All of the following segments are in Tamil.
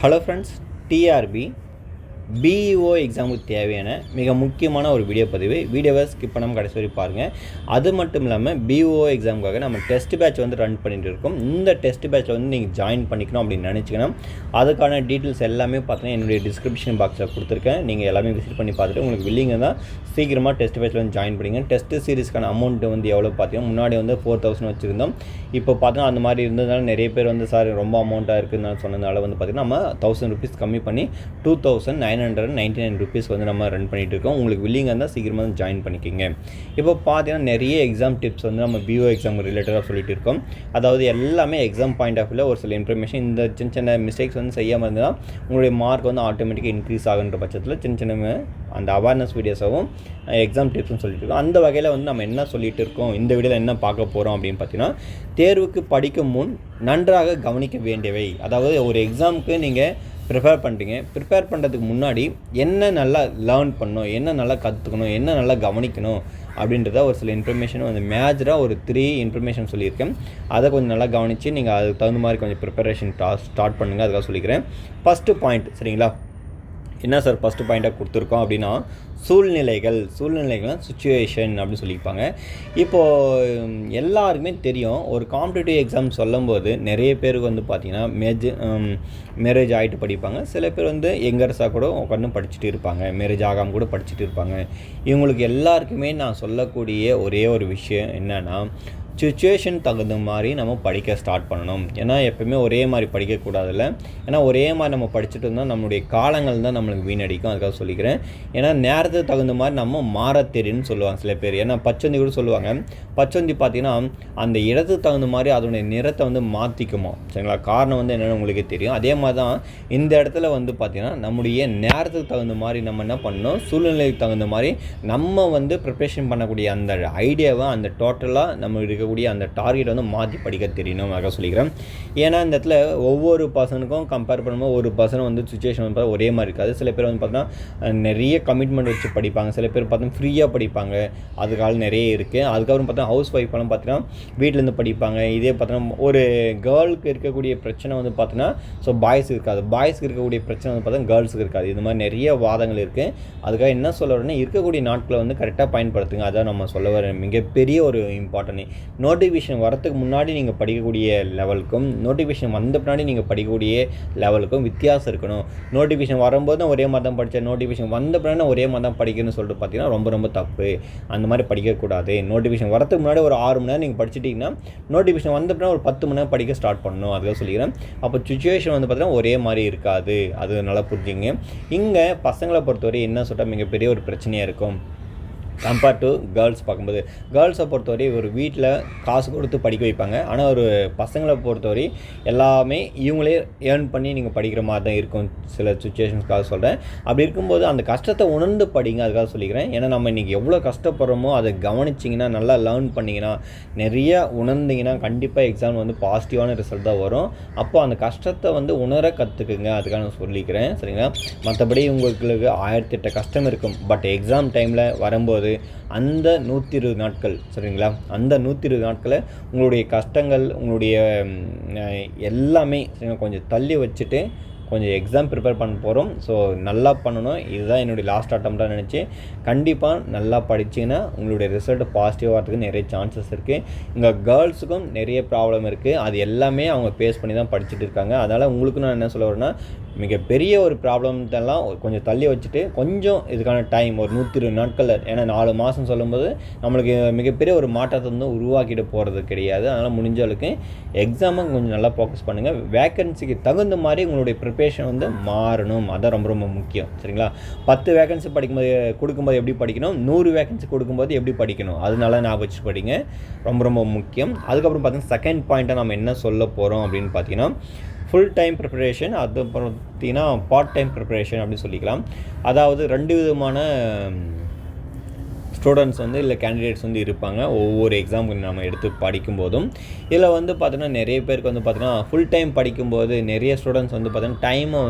ஹலோ ஃப்ரெண்ட்ஸ், டிஆர்பி பிஇஓ எக்ஸாமுக்கு தேவையான மிக முக்கியமான ஒரு வீடியோவை ஸ்கிப் பண்ணாமல் கடைசி வரை பாருங்கள். அது மட்டும் இல்லாமல் பிஇஓ எக்ஸாமுக்காக நம்ம டெஸ்ட் பேட்ச் ரன் பண்ணிட்டு இருக்கோம். இந்த டெஸ்ட் பேட்சில் நீங்கள் ஜாயின் பண்ணிக்கணும் அப்படின்னு நினச்சிங்கன்னா அதுக்கான டீட்டெயில்ஸ் எல்லாமே பார்த்தீங்கன்னா என்னுடைய டிஸ்கிரிப்ஷன் பாக்ஸில் கொடுத்துருக்கேன். நீங்கள் எல்லாமே விசிட் பண்ணி பார்த்துட்டு உங்களுக்கு வில்லிங்க தான் சீக்கிரமாக டெஸ்ட் பேட்சில் ஜாயின் பண்ணிங்க. டெஸ்ட் சீரிஸ்க்கான அமௌண்ட் எவ்வளோ பார்த்தீங்கன்னா முன்னாடி 4,000 வச்சுருந்தோம். இப்போ பார்த்தீங்கன்னா அந்த மாதிரி இருந்ததுனால நிறைய பேர் சார் ரொம்ப அமௌண்ட்டாக இருக்குதுன்னு சொன்னதுனால பார்த்தீங்கன்னா நம்ம 1,000 rupees கம்மி பண்ணி 2,999 rupees நம்ம ரன் பண்ணிட்டு இருக்கோம். உங்களுக்கு வில்லிங்க இருந்தால் சீக்கிரமாக ஜாயின் பண்ணிக்கிங்க. இப்போ பார்த்தீங்கன்னா நிறைய எக்ஸாம் டிப்ஸ் நம்ம பிஓ எக்ஸாம் ரிலேட்டடாக சொல்லிட்டு இருக்கோம். அதாவது எல்லாமே எக்ஸாம் பாயிண்ட் ஆஃப் வியூவில் ஒரு சில இன்ஃபர்மேஷன் இந்த சின்ன சின்ன மிஸ்டேக்ஸ் செய்யாமல் இருந்தால் உங்களுடைய மார்க் ஆட்டோமேட்டிக்காக இன்க்ரீஸ் ஆகுன்ற பட்சத்தில் சின்ன சின்ன அந்த அவேர்னஸ் வீடியோஸாகவும் எக்ஸாம் டிப்ஸ்னு சொல்லிட்டு இருக்கோம். அந்த வகையில் நம்ம என்ன சொல்லிட்டு இருக்கோம், இந்த வீடியோவில் என்ன பார்க்க போகிறோம் அப்படின்னு பார்த்தீங்கன்னா, தேர்வுக்கு படிக்கும் முன் நன்றாக கவனிக்க வேண்டியவை. அதாவது ஒரு எக்ஸாமுக்கு நீங்கள் ப்ரிப்பேர் பண்ணுறீங்க, ப்ரிப்பேர் பண்ணுறதுக்கு முன்னாடி என்ன நல்லா லேர்ன் பண்ணணும், என்ன நல்லா கற்றுக்கணும், என்ன நல்லா கவனிக்கணும் அப்படின்றத ஒரு சில இன்ஃபர்மேஷன் மேஜராக ஒரு 3 இன்ஃபர்மேஷன் சொல்லியிருக்கேன். அதை கொஞ்சம் நல்லா கவனித்து நீங்கள் அதுக்கு தகுந்த மாதிரி கொஞ்சம் ப்ரிப்பரேஷன் ஸ்டார்ட் பண்ணுங்கள். அதுக்காக சொல்லிக்கிறேன். ஃபஸ்ட்டு பாயிண்ட், சரிங்களா? என்ன சார் ஃபஸ்ட்டு பாயிண்ட்டாக கொடுத்துருக்கோம் அப்படின்னா, சூழ்நிலைகள் சுச்சுவேஷன் அப்படின்னு சொல்லியிருப்பாங்க. இப்போது எல்லாருக்குமே தெரியும், ஒரு காம்படிட்டிவ் எக்ஸாம் சொல்லும்போது நிறைய பேருக்கு பார்த்திங்கன்னா மேரேஜ் ஆகிட்டு படிப்பாங்க. சில பேர் யங்கர்ஸாக கூட உட்காந்து படிச்சுட்டு இருப்பாங்க, மேரேஜ் ஆகாமல் கூட படிச்சுட்டு இருப்பாங்க. இவங்களுக்கு எல்லாருக்குமே நான் சொல்லக்கூடிய ஒரே ஒரு விஷயம் என்னென்னா, சுச்சுவேஷன் தகுந்த மாதிரி நம்ம படிக்க ஸ்டார்ட் பண்ணணும். ஏன்னா எப்போயுமே ஒரே மாதிரி படிக்கக்கூடாதுல்ல. ஏன்னா ஒரே மாதிரி நம்ம படிச்சுட்டு இருந்தால் நம்மளுடைய காலங்கள் தான் நம்மளுக்கு வீணடிக்கும். அதுக்காக சொல்லிக்கிறேன். ஏன்னா நேரத்துக்கு தகுந்த மாதிரி நம்ம மாற தெரியும்னு சொல்லுவாங்க சில பேர். ஏன்னா பச்சந்தி கூட சொல்லுவாங்க. பச்சந்தி பார்த்திங்கன்னா அந்த இடத்துக்கு தகுந்த மாதிரி அதனுடைய நிறத்தை மாற்றிக்குமா, சரிங்களா? காரணம் என்னென்னு உங்களுக்கு தெரியும். அதே மாதிரி தான் இந்த இடத்துல பார்த்திங்கன்னா நம்முடைய நேரத்துக்கு தகுந்த மாதிரி நம்ம என்ன பண்ணணும், சூழ்நிலைக்கு தகுந்த மாதிரி நம்ம ப்ரிப்ரேஷன் பண்ணக்கூடிய அந்த ஐடியாவை அந்த டோட்டலாக நம்ம அந்த டார்கெட் மாற்றி படிக்க தெரியணும். அதாக சொல்லிக்கிறேன். ஏன்னா இந்த இடத்துல ஒவ்வொரு பர்சனுக்கும் கம்பேர் பண்ணும்போது ஒரு பர்சன் சுச்சுவேஷன் ஒரே மாதிரி இருக்காது. சில பேர் பார்த்தீங்கன்னா நிறைய கமிட்மெண்ட் வச்சு படிப்பாங்க, சில பேர் பார்த்தீங்கன்னா ஃப்ரீயாக படிப்பாங்க. அதுக்காக நிறைய இருக்குது. அதுக்கப்புறம் பார்த்தீங்கன்னா ஹவுஸ் ஒய்ஃபெல்லாம் பார்த்தீங்கன்னா வீட்டிலேருந்து படிப்பாங்க. இதே பார்த்தீங்கன்னா ஒரு கேர்ளுக்கு இருக்கக்கூடிய பிரச்சனை பார்த்தீங்கன்னா பாய்ஸுக்கு இருக்காது, பாய்ஸுக்கு இருக்கக்கூடிய பிரச்சனை பார்த்தீங்கன்னா கேர்ள்ஸுக்கு இருக்காது. இது மாதிரி நிறைய வாதங்கள் இருக்குது. அதுக்காக என்ன சொல்ல வரேன்னா, இருக்கக்கூடிய நாட்களை கரெக்டாக பயன்படுத்துங்க. அதான் நம்ம சொல்ல வர மிகப்பெரிய ஒரு இம்பார்ட்டன்ட். நோட்டிஃபிகேஷன் வரத்துக்கு முன்னாடி நீங்கள் படிக்கக்கூடிய லெவலுக்கும் நோட்டிஃபிகேஷன் வந்த பின்னாடி நீங்கள் படிக்கக்கூடிய லெவலுக்கும் வித்தியாசம் இருக்கணும். நோட்டிஃபிகேஷன் வரும்போது தான் ஒரே மாதிரி தான் படித்தேன், நோட்டிஃபிகேஷன் வந்த பின்னாடி ஒரே மாதிரி தான் படிக்கணும்னு சொல்லிட்டு பார்த்தீங்கன்னா ரொம்ப ரொம்ப தப்பு. அந்த மாதிரி படிக்கக்கூடாது. நோட்டிஃபிகேஷன் வரத்துக்கு முன்னாடி ஒரு 6 மணி நேரம் நீங்கள் படிச்சிட்டிங்கன்னா நோட்டிஃபிகேஷன் வந்த பின்னாடி ஒரு 10 மணி நேரம் படிக்க ஸ்டார்ட் பண்ணணும். அதுக்காக சொல்லிக்கிறேன். அப்போ சுச்சுவேஷன் பார்த்தீங்கன்னா ஒரே மாதிரி இருக்காது. அது நல்லா புரிஞ்சுங்க. இங்கே பசங்களை பொறுத்தவரை என்ன சொல்லிட்டா மிகப்பெரிய ஒரு பிரச்சனையாக இருக்கும் கம்பேர்ட் டு கேர்ள்ஸ் பார்க்கும்போது. கேர்ள்ஸை பொறுத்தவரை ஒரு வீட்டில் காசு கொடுத்து படிக்க வைப்பாங்க. ஆனால் ஒரு பசங்களை பொறுத்தவரை எல்லாமே இவங்களே ஏர்ன் பண்ணி நீங்கள் படிக்கிற மாதிரி தான் இருக்கும். சில சுச்சுவேஷன்ஸ்க்காக சொல்கிறேன். அப்படி இருக்கும்போது அந்த கஷ்டத்தை உணர்ந்து படிங்க. அதுக்காக சொல்லிக்கிறேன். ஏன்னா நம்ம இன்றைக்கி எவ்வளோ கஷ்டப்படுறோமோ அதை கவனிச்சிங்கன்னா, நல்லா லேர்ன் பண்ணிங்கன்னா, நிறைய உணர்ந்தீங்கன்னா கண்டிப்பாக எக்ஸாம் பாசிட்டிவான ரிசல்ட் தான் வரும். அப்போ அந்த கஷ்டத்தை உணர கற்றுக்குங்க. அதுக்காக நான் சொல்லிக்கிறேன், சரிங்களா? மற்றபடி உங்களுக்கு 1008 கஷ்டம் இருக்கும். பட் எக்ஸாம் டைமில் வரும்போது அந்த 120 நாட்கள், சரிங்களா, அந்த 120 நாட்களை உங்களுடைய கஷ்டங்கள், உங்களுடைய எல்லாமே கொஞ்சம் தள்ளி வச்சுட்டு கொஞ்சம் எக்ஸாம் ப்ரிப்பேர் பண்ண போகிறோம். ஸோ நல்லா பண்ணணும். இதுதான் என்னுடைய லாஸ்ட் அட்டம்ப்டாக நினச்சி கண்டிப்பாக நல்லா படிச்சிங்கன்னா உங்களுடைய ரிசல்ட் பாசிட்டிவாக வரதுக்கு நிறைய சான்சஸ் இருக்குது. இங்கே கேர்ள்ஸுக்கும் நிறைய ப்ராப்ளம் இருக்குது. அது எல்லாமே அவங்க ஃபேஸ் பண்ணி தான் படிச்சுட்டு இருக்காங்க. அதனால் உங்களுக்கு நான் என்ன சொல்ல வரேன்னா, மிகப்பெரிய ஒரு ப்ராப்ளம்லாம் கொஞ்சம் தள்ளி வச்சுட்டு கொஞ்சம் இதுக்கான டைம் ஒரு 120 நாட்களில், ஏன்னா 4 மாதம் சொல்லும்போது நம்மளுக்கு மிகப்பெரிய ஒரு மாற்றத்தை உருவாக்கிட்டு போகிறது கிடையாது. அதனால் முடிஞ்ச அளவுக்கு எக்ஸாமை கொஞ்சம் நல்லா ஃபோக்கஸ் பண்ணுங்கள். வேக்கன்சிக்கு தகுந்த மாதிரி உங்களுடைய ப்ரிப்பரேஷன் மாறணும். அதான் ரொம்ப ரொம்ப முக்கியம், சரிங்களா? 10 வேக்கன்சி கொடுக்கும்போது எப்படி படிக்கணும், 100 வேக்கன்சி கொடுக்கும்போது எப்படி படிக்கணும், அதனால ஞாபகம் வச்சு படிங்க. ரொம்ப ரொம்ப முக்கியம். அதுக்கப்புறம் பார்த்தீங்கன்னா செகண்ட் பாயிண்ட்டாக நம்ம என்ன சொல்ல போகிறோம் அப்படின்னு பார்த்தீங்கன்னா, ஃபுல் டைம் ப்ரிப்பரேஷன், அதுக்கப்புறம் பார்த்தீங்கன்னா பார்ட் டைம் ப்ரிப்பரேஷன் அப்படின்னு சொல்லிக்கலாம். அதாவது 2 விதமான ஸ்டூடெண்ட்ஸ் இல்லை கேண்டிடேட்ஸ் இருப்பாங்க ஒவ்வொரு எக்ஸாமுக்கு நம்ம எடுத்து படிக்கும்போதும். இதில் பார்த்தீங்கன்னா நிறைய பேருக்கு பார்த்தீங்கன்னா ஃபுல் டைம் படிக்கும்போது நிறைய ஸ்டூடெண்ட்ஸ் பார்த்தீங்கன்னா டைமை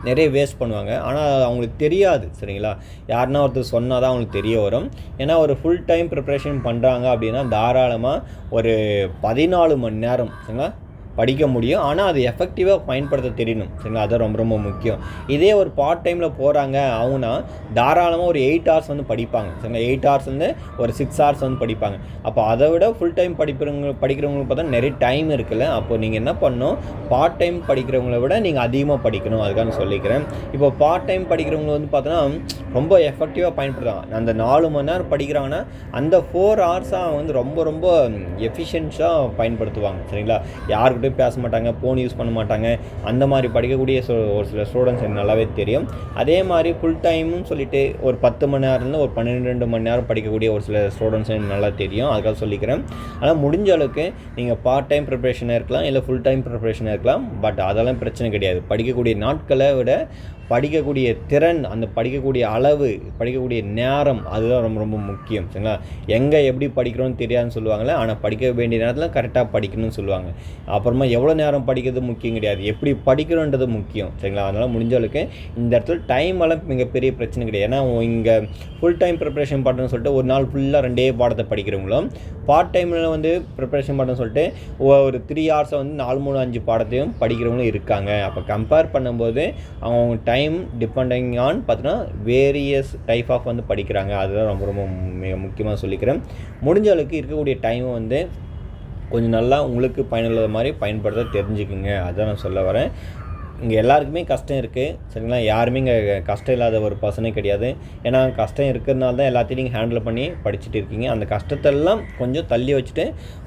நிறைய வேஸ்ட் பண்ணுவாங்க. ஆனால் அவங்களுக்கு தெரியாது, சரிங்களா? யாருன்னா ஒருத்தர் சொன்னால் தான் அவங்களுக்கு தெரிய வரும். ஏன்னா ஒரு ஃபுல் டைம் ப்ரிப்பரேஷன் பண்ணுறாங்க அப்படின்னா தாராளமாக ஒரு 14 மணி நேரம், சரிங்களா, படிக்க முடியும். ஆனால் அது எஃபெக்டிவாக பயன்படுத்த தெரியணும். சரிங்களா, அதுதான் ரொம்ப ரொம்ப முக்கியம். இதே ஒரு பார்ட் டைமில் போகிறாங்க அவங்கன்னா தாராளமாக ஒரு 8 ஹவர்ஸ் வந்து படிப்பாங்க. சரிங்களா, 8 ஹவர்ஸ் வந்து ஒரு 6 ஹவர்ஸ் வந்து படிப்பாங்க. அப்போ அதை விட ஃபுல் டைம் படிக்கிறவங்களுக்கு பார்த்தா நிறைய டைம் இருக்குல்ல. அப்போ நீங்கள் என்ன பண்ணணும், பார்ட் டைம் படிக்கிறவங்கள விட நீங்கள் அதிகமாக படிக்கணும். அதுக்காக நான் சொல்லிக்கிறேன். இப்போ பார்ட் டைம் படிக்கிறவங்க வந்து பார்த்தோன்னா ரொம்ப எஃபெக்டிவாக பயன்படுத்துகிறாங்க. அந்த 4 மணி நேரம் படிக்கிறாங்கன்னா அந்த 4 ஹவர்ஸாக வந்து ரொம்ப ரொம்ப எஃபிஷியன்ஸாக பயன்படுத்துவாங்க. சரிங்களா, யாருக்கிட்டையும் பேச மாட்டாங்க, ஃபோன் யூஸ் பண்ண மாட்டாங்க. அந்த மாதிரி படிக்கக்கூடிய ஒரு சில ஸ்டூடெண்ட்ஸ் எனக்கு நல்லாவே தெரியும். அதே மாதிரி ஃபுல் டைம்னு சொல்லிட்டு ஒரு 10 மணி நேரம்லேருந்து ஒரு 12 மணி நேரம் படிக்கக்கூடிய ஒரு சில ஸ்டூடெண்ட்ஸ் எனக்கு நல்லா தெரியும். அதுக்காக சொல்லிக்கிறேன். ஆனால் முடிஞ்ச அளவுக்கு நீங்கள் பார்ட் டைம் ப்ரிப்பரேஷனாக இருக்கலாம், இல்லை ஃபுல் டைம் ப்ரிப்பரேஷனாக இருக்கலாம். பட் அதெல்லாம் பிரச்சனை கிடையாது. படிக்கக்கூடிய நாட்களை விட படிக்கக்கூடிய திறன், அந்த படிக்கக்கூடிய அளவு, படிக்கக்கூடிய நேரம், அதுதான் ரொம்ப ரொம்ப முக்கியம். சரிங்களா, எங்கே எப்படி படிக்கிறோன்னு தெரியாதுன்னு சொல்லுவாங்களே, ஆனால் படிக்க வேண்டிய நேரத்தில் கரெக்டாக படிக்கணும்னு சொல்லுவாங்க. அப்புறமா எவ்வளோ நேரம் படிக்கிறது முக்கியம் கிடையாது, எப்படி படிக்கிறோன்றது முக்கியம். சரிங்களா, அதனால் முடிஞ்ச அளவுக்கு இந்த இடத்துல டைம் எல்லாம் மிகப்பெரிய பிரச்சனை கிடையாது. ஏன்னா இங்கே ஃபுல் டைம் ப்ரிப்பரேஷன் பண்ணுறேன்னு சொல்லிட்டு ஒரு நாள் ஃபுல்லாக 2 பாடத்தை படிக்கிறவங்களும், பார்ட் டைமில் வந்து ப்ரிப்பரேஷன் பண்ணுறேன்னு சொல்லிட்டு ஒரு 3 ஹவர்ஸை வந்து 4, 3, 5 பாடத்தையும் படிக்கிறவங்களும் இருக்காங்க. அப்போ கம்பேர் பண்ணும்போது அவங்க டைம் டிபெண்டிங் ஆன் பார்த்தீங்கன்னா வேரியஸ் டைப் ஆஃப் வந்து படிக்கிறாங்க. அதுதான் ரொம்ப ரொம்ப மிக முக்கியமாக சொல்லிக்கிறேன். முடிஞ்ச அளவுக்கு இருக்கக்கூடிய டைமை வந்து கொஞ்சம் நல்லா உங்களுக்கு பயனுள்ள மாதிரி பயன்படுத்த தெரிஞ்சுக்குங்க. அதுதான் நான் சொல்ல வரேன். இங்கே எல்லாருக்குமே கஷ்டம் இருக்குது. சரிங்களா, யாருமே இங்கே கஷ்டம் இல்லாத ஒரு பர்சனே கிடையாது. ஏன்னா கஷ்டம் இருக்கிறதுனால தான் எல்லாத்தையும் நீங்கள் ஹேண்டில் பண்ணி படிச்சுட்டு இருக்கீங்க. அந்த கஷ்டத்தெல்லாம் கொஞ்சம் தள்ளி வச்சுட்டு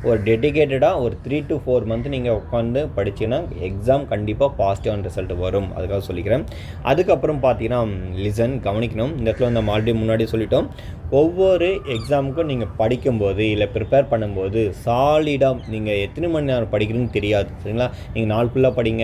ஒரு டெடிகேட்டடாக ஒரு 3 to 4 மந்த் நீங்கள் உட்காந்து படிச்சிங்கன்னா எக்ஸாம் கண்டிப்பாக பாசிட்டிவான ரிசல்ட் வரும். அதுக்காக சொல்லிக்கிறேன். அதுக்கப்புறம் பார்த்தீங்கன்னா லிசன், கவனிக்கணும். இந்த இடத்துல நம்ம ஆல்ரெடி முன்னாடி சொல்லிட்டோம். ஒவ்வொரு எக்ஸாமுக்கும் நீங்கள் படிக்கும்போது இல்லை ப்ரிப்பேர் பண்ணும்போது சாலிடாக நீங்கள் எத்தனை மணி நேரம் படிக்கிறீங்கன்னு தெரியாது. சரிங்களா, நீங்கள் நாள் ஃபுல்லாக படிங்க,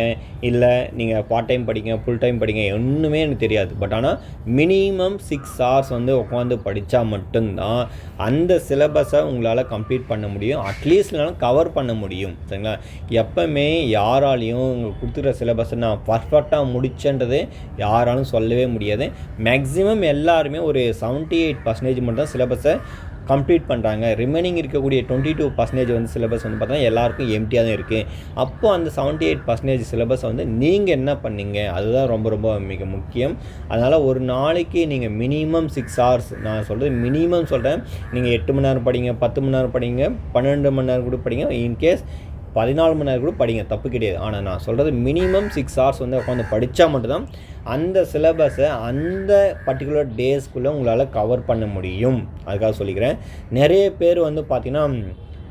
இல்லை நீங்கள் பார்ட் டைம் படிங்க, ஃபுல் டைம் படிங்க, ஒன்றுமே எனக்கு தெரியாது. பட் ஆனால் மினிமம் 6 ஹவர்ஸ் வந்து உட்காந்து படித்தா மட்டும்தான் அந்த சிலபஸை உங்களால் கம்ப்ளீட் பண்ண முடியும். அட்லீஸ்ட்னாலும் கவர் பண்ண முடியும். சரிங்களா, எப்போவுமே யாராலையும் உங்களுக்கு கொடுத்துக்கிற சிலபஸை நான் பர்ஃபெக்டாக முடிச்சேன்றது யாராலும் சொல்லவே முடியாது. மேக்ஸிமம் எல்லாருமே ஒரு 78% மட்டும் தான் சிலபஸை கம்ப்ளீட் பண்ணுறாங்க. ரிமைனிங் இருக்கக்கூடிய 22% வந்து சிலபஸ் வந்து பார்த்தீங்கன்னா எல்லாருக்கும் எம்டியாக தான் இருக்குது. அப்போது அந்த 78% சிலபஸ் வந்து நீங்கள் என்ன பண்ணீங்க, அதுதான் ரொம்ப ரொம்ப மிக முக்கியம். அதனால் ஒரு நாளைக்கு நீங்கள் மினிமம் 6 ஹவர்ஸ், நான் சொல்கிறது மினிமம் சொல்கிறேன். நீங்கள் 8 மணி நேரம் படிங்க, 10 மணி நேரம் படிங்க, 12 மணி நேரம் கூட படிங்க, இன்கேஸ் 14 மணி நேரம் கூட படிங்க, தப்பு கிடையாது. ஆனால் நான் சொல்கிறது மினிமம் 6 ஹவர்ஸ் வந்து உட்காந்து படித்தா மட்டும்தான் அந்த சிலபஸை அந்த பர்டிகுலர் டேஸ்க்குள்ளே உங்களால் கவர் பண்ண முடியும். அதுக்காக சொல்லிக்கிறேன். நிறைய பேர் வந்து பார்த்திங்கன்னா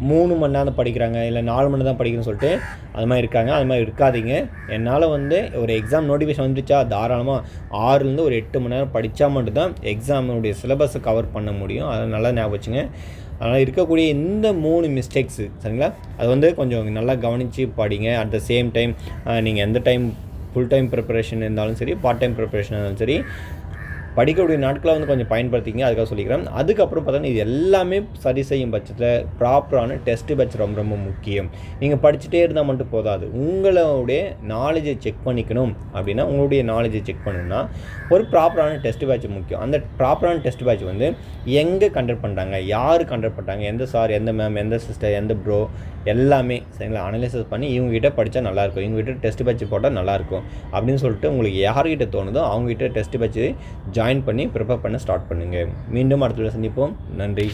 3 மணி நேரம் படிக்கிறாங்க, இல்லை 4 மணி தான் படிக்கிறேன்னு சொல்லிட்டு அது மாதிரி இருக்காங்க. அது மாதிரி இருக்காதீங்க. என்னால் வந்து ஒரு எக்ஸாம் நோட்டிஃபிகேஷன் வந்துருச்சா தாராளமாக 6லேருந்து ஒரு 8 மணி நேரம் படித்தா மட்டும்தான் எக்ஸாமுடைய சிலபஸை கவர் பண்ண முடியும். அதை நல்லா ஞாபகம் வச்சுங்க. அதனால் இருக்கக்கூடிய இந்த 3 மிஸ்டேக்ஸு, சரிங்களா, அது வந்து கொஞ்சம் நல்லா கவனித்து படிங்க. அட் த சேம் டைம் நீங்கள் எந்த டைம் ஃபுல் டைம் ப்ரிப்பரேஷன் இருந்தாலும் சரி, பார்ட் டைம் ப்ரிப்பரேஷன் இருந்தாலும் சரி, படிக்கக்கூடிய நாட்களை வந்து கொஞ்சம் பயன்படுத்திங்க. அதுக்காக சொல்லிக்கிறேன். அதுக்கப்புறம் பார்த்தீங்கன்னா இது எல்லாமே சரி செய்யும் பட்சத்தில் ப்ராப்பரான டெஸ்ட் பேட்ச் ரொம்ப ரொம்ப முக்கியம். நீங்கள் படிச்சுட்டே இருந்தால் மட்டும் போதாது. உங்களுடைய நாலேஜை செக் பண்ணிக்கணும். அப்படின்னா உங்களுடைய நாலேஜை செக் பண்ணணும்னா ஒரு ப்ராப்பரான டெஸ்ட் பேட்ச் முக்கியம். அந்த ப்ராப்பரான டெஸ்ட் பேட்ச் வந்து எங்கே கண்டக்ட் பண்ணுறாங்க, யார் கண்டக்ட் பண்ணுறாங்க, எந்த சார், எந்த மேம், எந்த சிஸ்டர், எந்த ப்ரோ, எல்லாமே சரிங்களா அனலைசிஸ் பண்ணி இவங்ககிட்ட படித்தா நல்லாயிருக்கும், இவங்ககிட்ட டெஸ்ட் பேட்ச் போட்டால் நல்லாயிருக்கும் அப்படின்னு சொல்லிட்டு உங்களுக்கு யார்கிட்ட தோணுதோ அவங்ககிட்ட டெஸ்ட் பேட்ச் ஜாயின் பண்ணி ப்ரிப்பேர் பண்ண ஸ்டார்ட் பண்ணுங்கள். மீண்டும் அடுத்த வீடியோவில் சந்திப்போம். நன்றி.